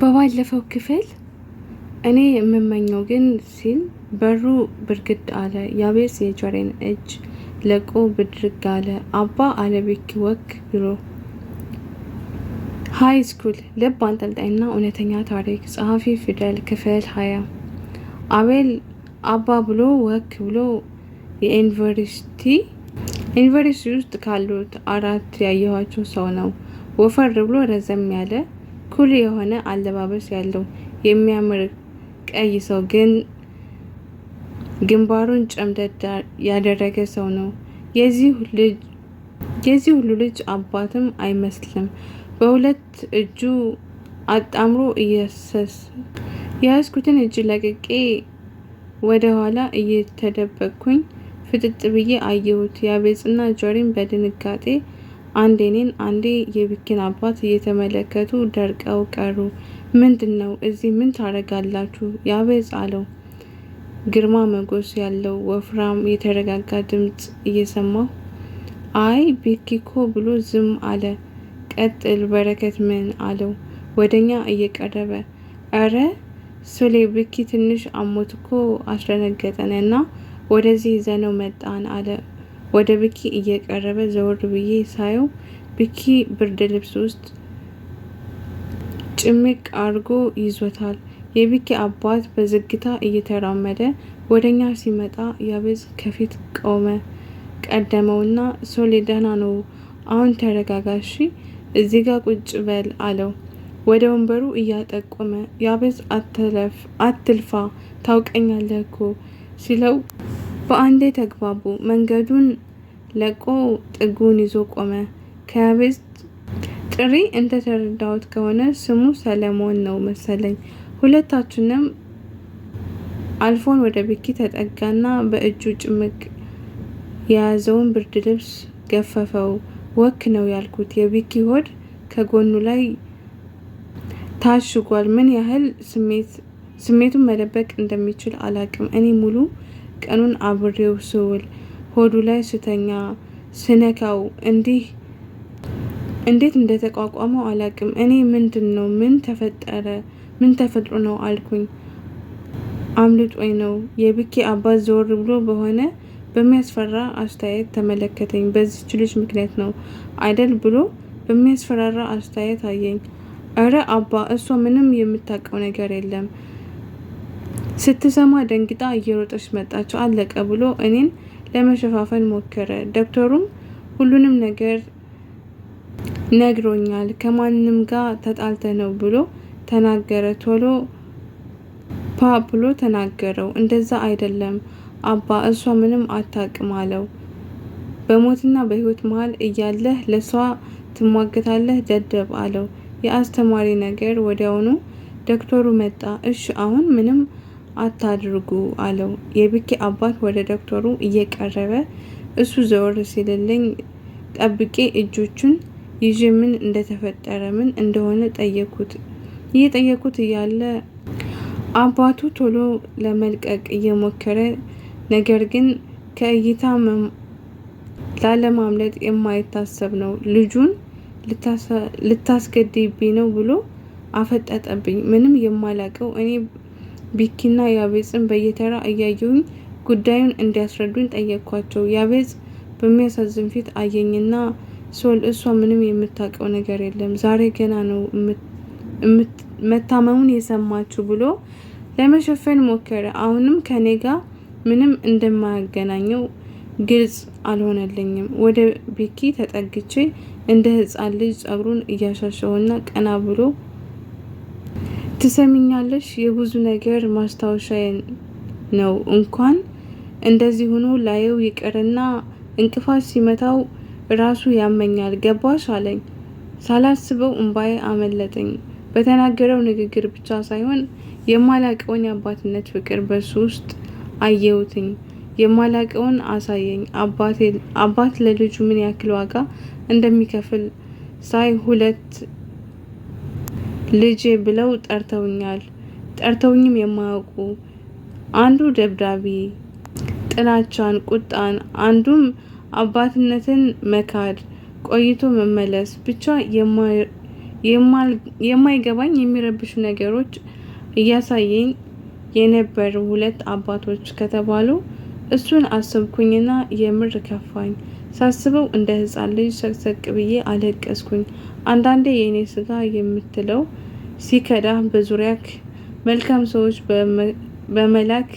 በባለፈው ክፍል እኔ የምመኘው ግን ሲል በሩ ብርግድ አለ። ያቤጽ የጆሮን እጅ ለቆ ብድርግ አለ። አባ አለቤኪ ወክ ብሎ ሃይ ስኩል ልብ አንጠልጣይና እውነተኛ ታሪክ ጸሐፊ ፊደል ክፍል 20 አቤል አባ ብሎ ወክ ብሎ የዩኒቨርሲቲ ውስጥ ካሉት አራት ያየኋቸው ሰው ነው። ወፈር ብሎ ረዘም ያለ ኩል የሆነ አለባበስ ያለው የሚያምር ቀይ ሰው ግን ግንባሩን ጨምደድ ያደረገ ሰው ነው። የዚህ ሁሉ ልጅ አባትም አይመስልም። በሁለት እጁ አጣምሮ የያዝኩትን እጅ ለቅቄ ወደ ኋላ እየተደበቅኩኝ ፍጥጥ ብዬ አየሁት። ያቤጽና ጆሪን በድንጋጤ አንዴ እኔን አንዴ የቢኪን አባት እየተመለከቱ ደርቀው ቀሩ። ምንድነው እዚህ ምን ታረጋላችሁ? ያቤጽ አለው። ግርማ ሞገስ ያለው ወፍራም የተረጋጋ ድምጽ እየሰማሁ አይ ቢኪኮ ብሎ ዝም አለ። ቀጥል በረከት ምን አለው ወደኛ እየቀረበ። አረ ሶሌ ቢኪ ትንሽ አሞት እኮ አስደነገጠንና ወደዚህ ይዘነው መጣን አለ። ወደ ቢኪ እየቀረበ ዘወር ብዬ ሳየው ቢኪ ብርድ ልብስ ውስጥ ጭምቅ አርጎ ይዞታል። የቢኪ አባት በዝግታ እየተራመደ ወደኛ ሲመጣ ያቤጽ ከፊት ቆመ። ቀደመውና ሶሌ ደህና ነው አሁን ተረጋጋሺ እዚህ ጋር ቁጭ በል አለው ወደ ወንበሩ እያጠቆመ። ያቤጽ አትልፋ ታውቀኛለህ እኮ ሲለው በአንዴ ተግባቡ። መንገዱን ለቆ ጥጉን ይዞ ቆመ። ከያቤጽ ጥሪ እንደተረዳሁት ከሆነ ስሙ ሰለሞን ነው መሰለኝ። ሁለታችንም አልፎን ወደ ቢኪ ተጠጋና በእጁ ጭምቅ የያዘውን ብርድ ልብስ ገፈፈው። ወክ ነው ያልኩት። የቢኪ ሆድ ከጎኑ ላይ ታሽጓል። ምን ያህል ስሜቱን መደበቅ እንደሚችል አላቅም። እኔ ሙሉ ቀኑን አብሬው ስውል ሆዱ ላይ ስተኛ ስነካው እንዴት እንደተቋቋመው አላቅም። እኔ ምንድነው ምን ተፈጥሮ ነው አልኩኝ። አምልጦኝ ነው። የቢኪ አባት ዘወር ብሎ በሆነ በሚያስፈራ አስተያየት ተመለከተኝ። በዚህች ልጅ ምክንያት ነው አይደል ብሎ በሚያስፈራራ አስተያየት አየኝ። አረ አባ እሷ ምንም የምታውቀው ነገር የለም። ስትሰማ ደንግጣ እየሮጠች መጣች አለቀ ብሎ እኔን ለመሸፋፈን ሞከረ። ዶክተሩም ሁሉንም ነገር ነግሮኛል ከማንም ጋር ተጣልተ ነው ብሎ ተናገረ። ቶሎ ብሎ ተናገረው። እንደዛ አይደለም አባ እሷ ምንም አታውቅም አለው። በሞትና በህይወት መሃል እያለህ ለሷ ትሟገታለህ ደደብ አለው። የአስተማሪ ነገር ወዲያውኑ ዶክተሩ መጣ። እሺ አሁን ምንም አታድርጉ አለው። የቢኪ አባት ወደ ዶክተሩ እየቀረበ እሱ ዘወር ሲልልኝ ጠብቄ እጆቹን ይዤ ምን እንደተፈጠረ ምን እንደሆነ ጠየኩት እያለ አባቱ ቶሎ ለመልቀቅ እየሞከረ ነገር ግን ከእይታ ላለማምለጥ የማይታሰብ ነው። ልጁን ልታስገድይብኝ ነው ብሎ አፈጠጠብኝ። ምንም የማላቀው እኔ ቢኪና ያቤጽን በየተራ እያየሁኝ ጉዳዩን እንዲያስረዱኝ ጠየቅኳቸው። ያቤጽ በሚያሳዝን ፊት አየኝና ሶል እሷ ምንም የምታውቀው ነገር የለም ዛሬ ገና ነው መታመሙን የሰማችሁ ብሎ ለመሸፈን ሞከረ። አሁንም ከኔ ጋር ምንም እንደማያገናኘው ግልጽ አልሆነልኝም። ወደ ቢኪ ተጠግቼ እንደ ህፃን ልጅ ጸጉሩን እያሻሸውና ቀና ብሎ ትሰሚኛለሽ የብዙ ነገር ማስታወሻ ነው እንኳን እንደዚህ ሆኖ ላየው ይቅርና እንቅፋት ሲመታው ራሱ ያመኛል ገባሽ አለኝ። ሳላስበው እንባዬ አመለጠኝ። በተናገረው ንግግር ብቻ ሳይሆን የማላቀውን የአባትነት ፍቅር በሱ ውስጥ አየሁትኝ። የማላቀውን አሳየኝ። አባት ለልጁ ምን ያክል ዋጋ እንደሚከፍል ሳይ ሁለት ልጄ ብለው ጠርተውኝም የማያውቁ አንዱ ደብዳቤ ጥላቻን፣ ቁጣን፣ አንዱም አባትነትን መካድ፣ ቆይቶ መመለስ ብቻ የማይገባኝ የሚረብሹ ነገሮች እያሳየኝ የነበሩ ሁለት አባቶች ከተባሉ እሱን አሰብኩኝና የምር ከፋኝ። ሳስበው እንደ ሕፃን ልጅ ሰቅሰቅ ብዬ አለቀስኩኝ። አንዳንዴ የእኔ ስጋ የምትለው ሲከዳህ በዙሪያክ መልካም ሰዎች በመላክ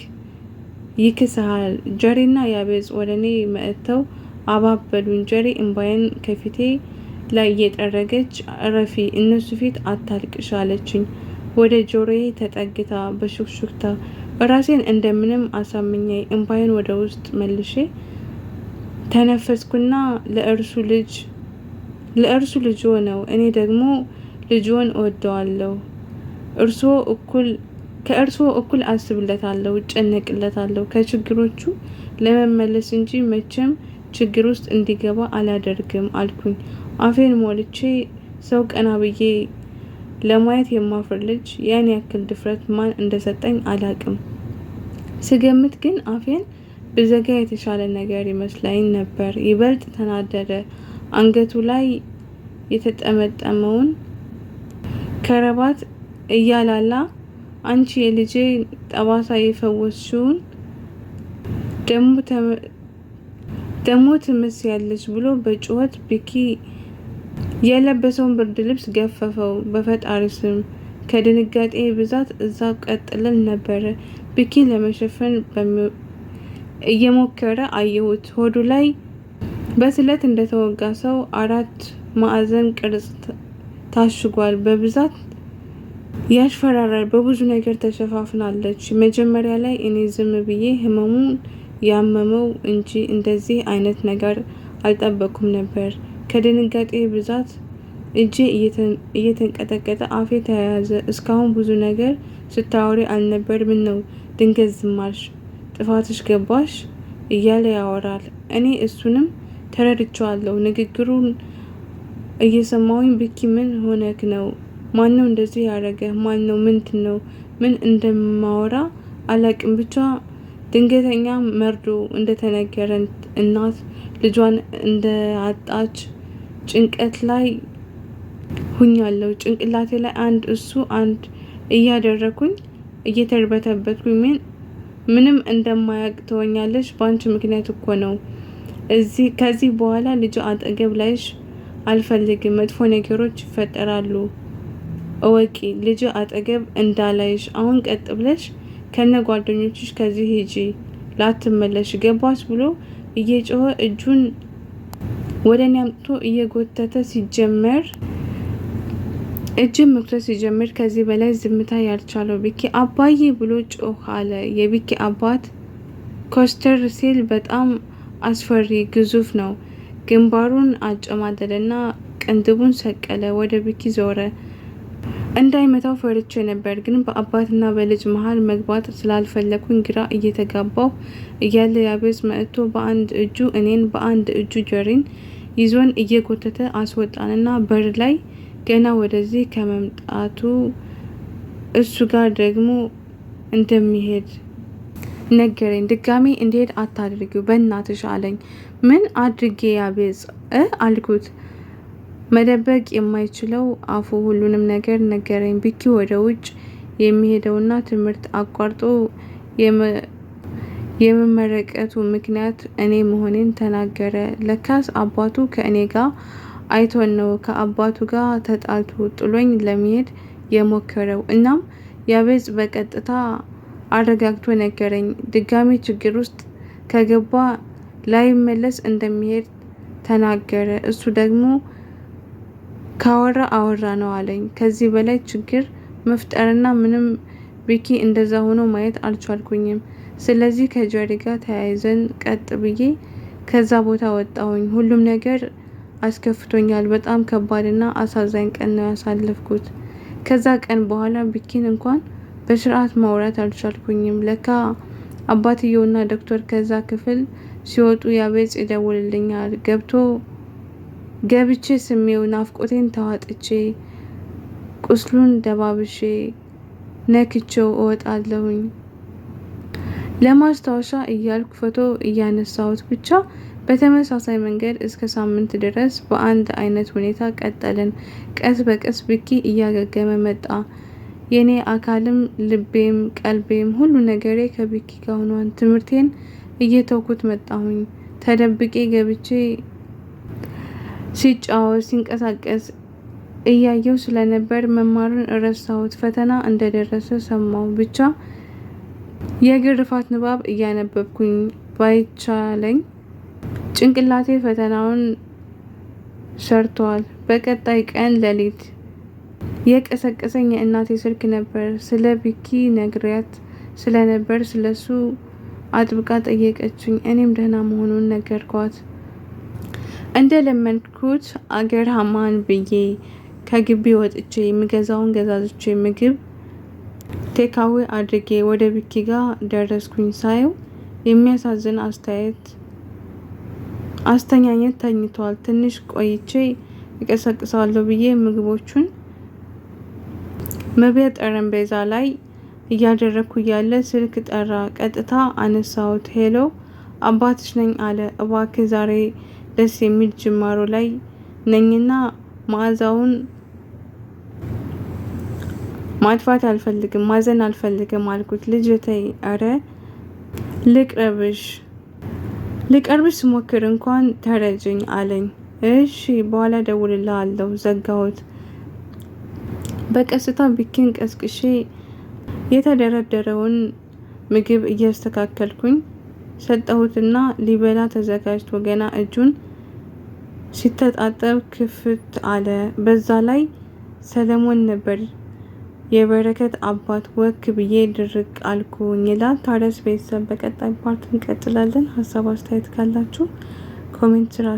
ይክስሃል። ጀሪና ያቤጽ ወደ እኔ መጥተው አባበሉኝ። ጀሪ እምባዬን ከፊቴ ላይ እየጠረገች እረፊ፣ እነሱ ፊት አታልቅሽ አለችኝ። ወደ ጆሮዬ ተጠግታ በሹክሹክታ ራሴን እንደምንም አሳምኜ እምባዬን ወደ ውስጥ መልሼ ተነፈስኩና ለእርሱ ልጅዎ ነው፣ እኔ ደግሞ ልጅዎን እወደዋለሁ። ከእርስዎ እኩል አስብለታለሁ፣ እጨነቅለታለሁ። ከችግሮቹ ለመመለስ እንጂ መቼም ችግር ውስጥ እንዲገባ አላደርግም አልኩኝ። አፌን ሞልቼ ሰው ቀና ብዬ ለማየት የማፍር ልጅ ያን ያክል ድፍረት ማን እንደሰጠኝ አላቅም። ስገምት ግን አፌን ብዘጋ የተሻለ ነገር ይመስለኝ ነበር። ይበልጥ ተናደደ። አንገቱ ላይ የተጠመጠመውን ከረባት እያላላ አንቺ የልጄ ጠባሳ የፈወስሽውን ደሞ ትመስያለሽ ብሎ በጩኸት ቢኪ የለበሰውን ብርድ ልብስ ገፈፈው። በፈጣሪ ስም ከድንጋጤ ብዛት እዛ ቀጥለን ነበረ። ቢኪ ለመሸፈን እየሞከረ አየሁት። ሆዱ ላይ በስለት እንደተወጋ ሰው 4 ማዕዘን ቅርጽ ታሽጓል። በብዛት ያስፈራራል። በብዙ ነገር ተሸፋፍናለች። መጀመሪያ ላይ እኔ ዝም ብዬ ህመሙን ያመመው እንጂ እንደዚህ አይነት ነገር አልጠበኩም ነበር። ከድንጋጤ ብዛት እጄ እየተንቀጠቀጠ አፌ ተያያዘ። እስካሁን ብዙ ነገር ስታወሪ አልነበር? ምን ነው ድንገት ዝም አልሽ? ጥፋትሽ ገባሽ? እያለ ያወራል። እኔ እሱንም ተረድቼዋለሁ። ንግግሩን እየሰማሁኝ ቢኪ ምን ሆነክ ነው? ማነው እንደዚህ ያደረገ? ማነው? ምንድነው? ምን እንደማወራ አላቅም። ብቻ ድንገተኛ መርዶ እንደተነገረን እናት ልጇን እንደአጣች ጭንቀት ላይ ሁኛለሁ። ጭንቅላቴ ላይ አንድ እያደረኩኝ እየተርበተበትኩኝ ምንም እንደማያቅ ትሆኛለሽ። በአንቺ ምክንያት እኮ ነው። ከዚህ በኋላ ልጅ አጠገብ ላይሽ አልፈልግም። መጥፎ ነገሮች ይፈጠራሉ እወቂ። ልጅ አጠገብ እንዳላይሽ። አሁን ቀጥ ብለሽ ከነ ጓደኞችሽ ከዚህ ሂጂ፣ ላትመለሽ ገባሽ? ብሎ እየጮኸ እጁን ወደ እኔ አምጥቶ እየጎተተ ሲጀምር ከዚህ በላይ ዝምታ ያልቻለው ቢኪ አባዬ ብሎ ጮህ አለ። የቢኪ አባት ኮስተር ሲል በጣም አስፈሪ ግዙፍ ነው። ግንባሩን አጨማደደና ቅንድቡን ሰቀለ። ወደ ቢኪ ዞረ። እንዳይመታው ፈርቼ ነበር፣ ግን በአባትና በልጅ መሀል መግባት ስላልፈለኩኝ ግራ እየተጋባሁ እያለ ያቤጽ መጥቶ በአንድ እጁ እኔን በአንድ እጁ ጀሪን ይዞን እየጎተተ አስወጣንና በር ላይ ገና ወደዚህ ከመምጣቱ እሱ ጋር ደግሞ እንደሚሄድ ነገረኝ። ድጋሜ እንዲሄድ አታድርጊው በእናትሽ አለኝ። ምን አድርጌ ያቤጽ አልኩት። መደበቅ የማይችለው አፉ ሁሉንም ነገር ነገረኝ። ቢኪ ወደ ውጭ የሚሄደውና ትምህርት አቋርጦ የመመረቀቱ ምክንያት እኔ መሆኔን ተናገረ። ለካስ አባቱ ከእኔ ጋር አይቶን ነው ከአባቱ ጋር ተጣልቶ ጥሎኝ ለመሄድ የሞከረው። እናም ያቤጽ በቀጥታ አረጋግቶ ነገረኝ። ድጋሜ ችግር ውስጥ ከገባ ላይመለስ እንደሚሄድ ተናገረ። እሱ ደግሞ ካወራ አወራ ነው አለኝ። ከዚህ በላይ ችግር መፍጠርና ምንም ቢኪ እንደዛ ሆኖ ማየት አልቻልኩኝም። ስለዚህ ከጀሪ ጋር ተያይዘን ቀጥ ብዬ ከዛ ቦታ ወጣሁኝ። ሁሉም ነገር አስከፍቶኛል። በጣም ከባድና አሳዛኝ ቀን ነው ያሳለፍኩት። ከዛ ቀን በኋላ ቢኪን እንኳን በስርዓት ማውራት አልቻልኩኝም። ለካ አባትየውና ዶክተር ከዛ ክፍል ሲወጡ ያቤጽ ይደውልልኛል። ገብቼ ስሜው ናፍቆቴን ተዋጥቼ ቁስሉን ደባብሼ ነክቼው እወጣለሁኝ። ለማስታወሻ እያልኩ ፎቶ እያነሳሁት ብቻ በተመሳሳይ መንገድ እስከ ሳምንት ድረስ በአንድ አይነት ሁኔታ ቀጠልን። ቀስ በቀስ ቢኪ እያገገመ መጣ። የኔ አካልም ልቤም ቀልቤም ሁሉ ነገሬ ከቢኪ ጋር ሆኗል። ትምህርቴን እየተውኩት መጣሁኝ። ተደብቄ ገብቼ ሲጫወት ሲንቀሳቀስ እያየው ስለነበር መማሩን ረሳሁት። ፈተና እንደደረሰ ሰማሁ። ብቻ የግርፋት ንባብ እያነበብኩኝ ባይቻለኝ ጭንቅላቴ ፈተናውን ሰርቷል። በቀጣይ ቀን ሌሊት የቀሰቀሰኝ የእናቴ ስልክ ነበር። ስለ ቢኪ ነግሪያት ስለነበር ስለሱ አጥብቃ ጠየቀችኝ። እኔም ደህና መሆኑን ነገርኳት። እንደለመድኩት አገር ሀማን ብዬ ከግቢ ወጥቼ የምገዛውን ገዛዝቼ ምግብ ቴካዌ አድርጌ ወደ ቢኪ ጋር ደረስኩኝ። ሳየው የሚያሳዝን አስተኛኘት ተኝቷል። ትንሽ ቆይቼ እቀሰቅሰዋለሁ ብዬ ምግቦቹን መብያ ጠረጴዛ ላይ እያደረኩ እያለ ስልክ ጠራ። ቀጥታ አነሳሁት። ሄሎ አባትሽ ነኝ አለ። እባክህ ዛሬ ደስ የሚል ጅማሮ ላይ ነኝና መዓዛውን ማጥፋት አልፈልግም፣ ማዘን አልፈልግም አልኩት። ልጅ ተይ፣ አረ ልቀርብሽ ስሞክር እንኳን ተረጅኝ አለኝ። እሺ በኋላ ደውልልሃለሁ። ዘጋሁት። በቀስታ ቢኪን ቀስቅሼ የተደረደረውን ምግብ እያስተካከልኩኝ ሰጠሁትና ሊበላ ተዘጋጅቶ ገና እጁን ሲተጣጠብ ክፍት አለ። በዛ ላይ ሰለሞን ነበር። የበረከት አባት ወክ ብዬ ድርቅ አልኩኝ ይላል። ታዲያስ ቤተሰብ በቀጣይ ፓርት እንቀጥላለን። ሀሳብ አስተያየት ካላችሁ ኮሜንት ስራ